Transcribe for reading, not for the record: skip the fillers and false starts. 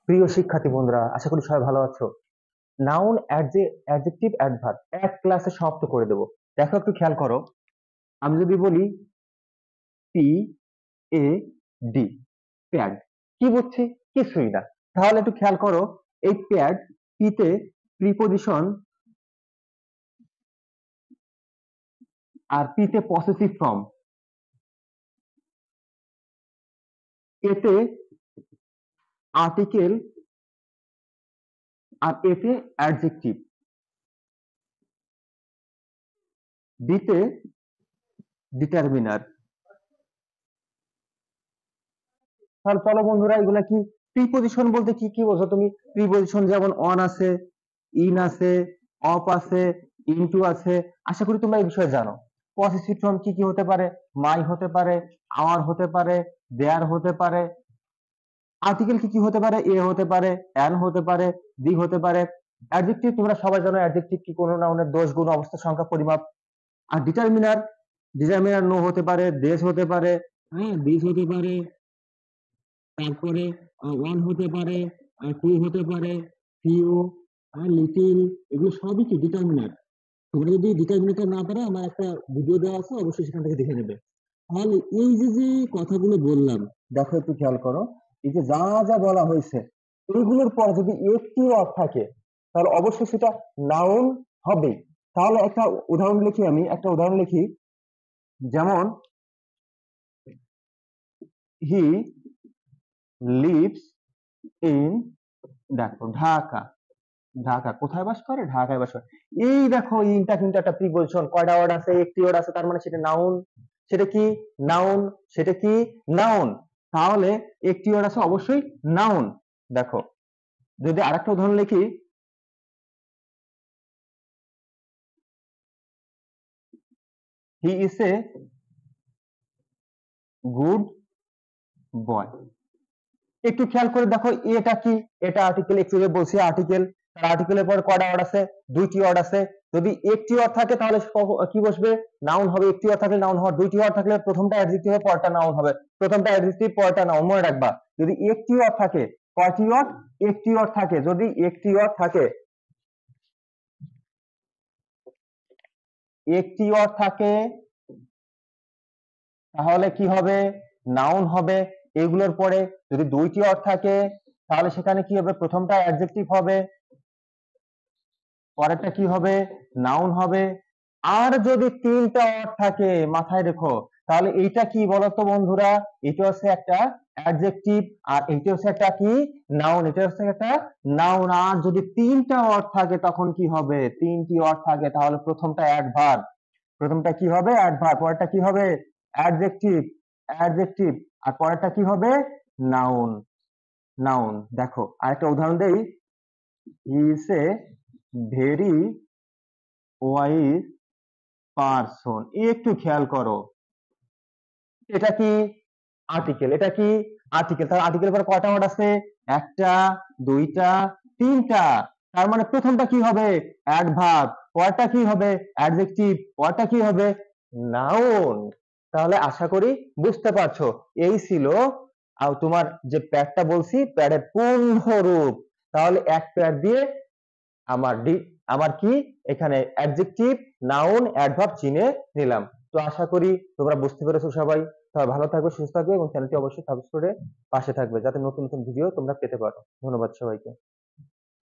প্রিয় শিক্ষার্থী বন্ধুরা, আশা করি সবাই ভালো আছো। নাউন অ্যাডজেক্টিভ অ্যাডভার্ব এক ক্লাসে সমাপ্ত করে দেব। দেখো একটু খেয়াল করো, আমি যদি বলি পি এ ডি, প্যাড, কি বুঝছি? কিছুই না। তাহলে একটু খেয়াল করো, এই প্যাড, পিতে প্রিপজিশন আর পিতে পসেসিভ ফর্ম, এতে আর্টিকেল আর এতে অ্যাডজেক্টিভ, ডিতে ডিটারমিনার। তাহলে চলো বন্ধুরা, এগুলা কি প্রিপজিশন বলতে কি কি বোঝো তুমি? প্রিপজিশন যেমন অন আছে, ইন আছে, অফ আছে, ইনটু আছে। আশা করি তোমরা এই বিষয়ে জানো। পসেসিভ ফর্ম কি কি হতে পারে? মাই হতে পারে, আওয়ার হতে পারে, দেয়ার হতে পারে। আর্টিকেল কি কি হতে পারে? এ হতে পারে, অ্যান হতে পারে, দি হতে পারে। অ্যাডজেক্টিভ তোমরা সবাই জানো, অ্যাডজেক্টিভ কি? কোনো নাউনের দোষ, গুণ, অবস্থা, সংখ্যা, পরিমাপ। আর ডিটারমিনার, ডিটারমিনার নো হতে পারে, দেশ হতে পারে, হ্যাঁ দিস হতে পারে, তারপরে ওয়ান হতে পারে, টু হতে পারে, ফিউ, লিটিল, এগুলো সবই কি ডিটারমিনার। তোমরা যদি ডিটারমিনেটর না পারো, আমার একটা ভিডিও দেওয়া আছে, অবশ্যই সেখান থেকে দেখে নেবে। তাহলে এই যে যে কথাগুলো বললাম, দেখো একটু খেয়াল করো, এই যে যা যা বলা হয়েছে, এইগুলোর পর যদি একটি ওয়ার্ড থাকে, তাহলে অবশ্যই সেটা নাউন হবে। তাহলে একটা উদাহরণ লিখি, আমি একটা উদাহরণ লিখি। যেমন হি লিভস ইন, দেখো ঢাকা, ঢাকা কোথায় বাস করে? ঢাকায় বাস করে। এই দেখো, ইনটা কিন্তু একটা প্রিপজিশন। কয়টা ওয়ার্ড আছে? একটি ওয়ার্ড আছে, তার মানে সেটা নাউন। সেটা কি? নাউন। সেটা কি? নাউন। তাহলে একটি ওয়ার্ড আছে, অবশ্যই নাউন। দেখো, যদি আরেকটা উদাহরণ লিখি, he is a good boy. একটু খেয়াল করে দেখো, এটা কি? এটা আর্টিকেল, একটু আগে বলছি আর্টিকেল। তার আর্টিকেলের পর কয়টা ওয়ার্ড আছে? দুইটি ওয়ার্ড আছে। যদি একটি ওয়ার্ড থাকে তাহলে কি বসবে? নাউন হবে। একটি ওয়ার্ড থাকলে নাউন হবে। দুইটি ওয়ার্ড থাকলে প্রথমটা অ্যাডজেক্টিভ হবে, পরটা নাউন হবে। প্রথমটা অ্যাডজেক্টিভ, পরটা নাউন, মনে রাখবা। যদি একটি ওয়ার্ড থাকে, কয়টি ওয়ার্ড? একটি ওয়ার্ড থাকে। যদি একটি ওয়ার্ড থাকে, একটি ওয়ার্ড থাকে, তাহলে কি হবে? নাউন হবে। এগুলোর পরে যদি দুইটি ওয়ার্ড থাকে, তাহলে সেখানে কি হবে? প্রথমটা অ্যাডজেক্টিভ হবে, পরেরটা কি হবে? নাউন হবে। আর যদি তিনটা ওয়ার্ড থাকে, মাথায় রেখো, তাহলে এইটা কি বলতো বন্ধুরা? এটা হচ্ছে একটা অ্যাডজেক্টিভ, আর এটা হচ্ছে একটা কি? নাউন। এটা হচ্ছে একটা নাউন। আর যদি তিনটা ওয়ার্ড থাকে, তখন কি হবে? তিনটি ওয়ার্ড থাকে, তাহলে প্রথমটা অ্যাডভার্ব। প্রথমটা কি হবে? অ্যাডভার্ব। পরেরটা কি হবে? অ্যাডজেক্টিভ। অ্যাডজেক্টিভ। আর পরেরটা কি হবে? নাউন। নাউন। দেখো আরেকটা উদাহরণ দেই। He is a very wise person. একটু খেয়াল করো, এটা কি? আর্টিকেল। এটা কি? আর্টিকেল। তার আর্টিকেলের পর কয়টা ওয়ার্ড আছে? একটা, দুইটা, তিনটা। তার মানে প্রথমটা কি হবে? অ্যাডভার্ব। পরেরটা কি হবে? অ্যাডজেক্টিভ। পরেরটা কি হবে? নাউন। তাহলে আশা করি বুঝতে পারছো। এই ছিল তোমার যে প্যাডটা বলছি, প্যাডের পূর্ণ রূপ। তাহলে এক প্যাড দিয়ে আমার আমার কি এখানে অ্যাডজেক্টিভ, নাউন, অ্যাডভার্ব চিনে নিলাম। তো আশা করি তোমরা বুঝতে পেরেছো সবাই। সবাই ভালো থাকবে, সুস্থ থাকবে এবং চ্যানেলটি অবশ্যই সাবস্ক্রাইব করে পাশে থাকবে, যাতে নতুন নতুন ভিডিও তোমরা পেতে পারো। ধন্যবাদ সবাইকে।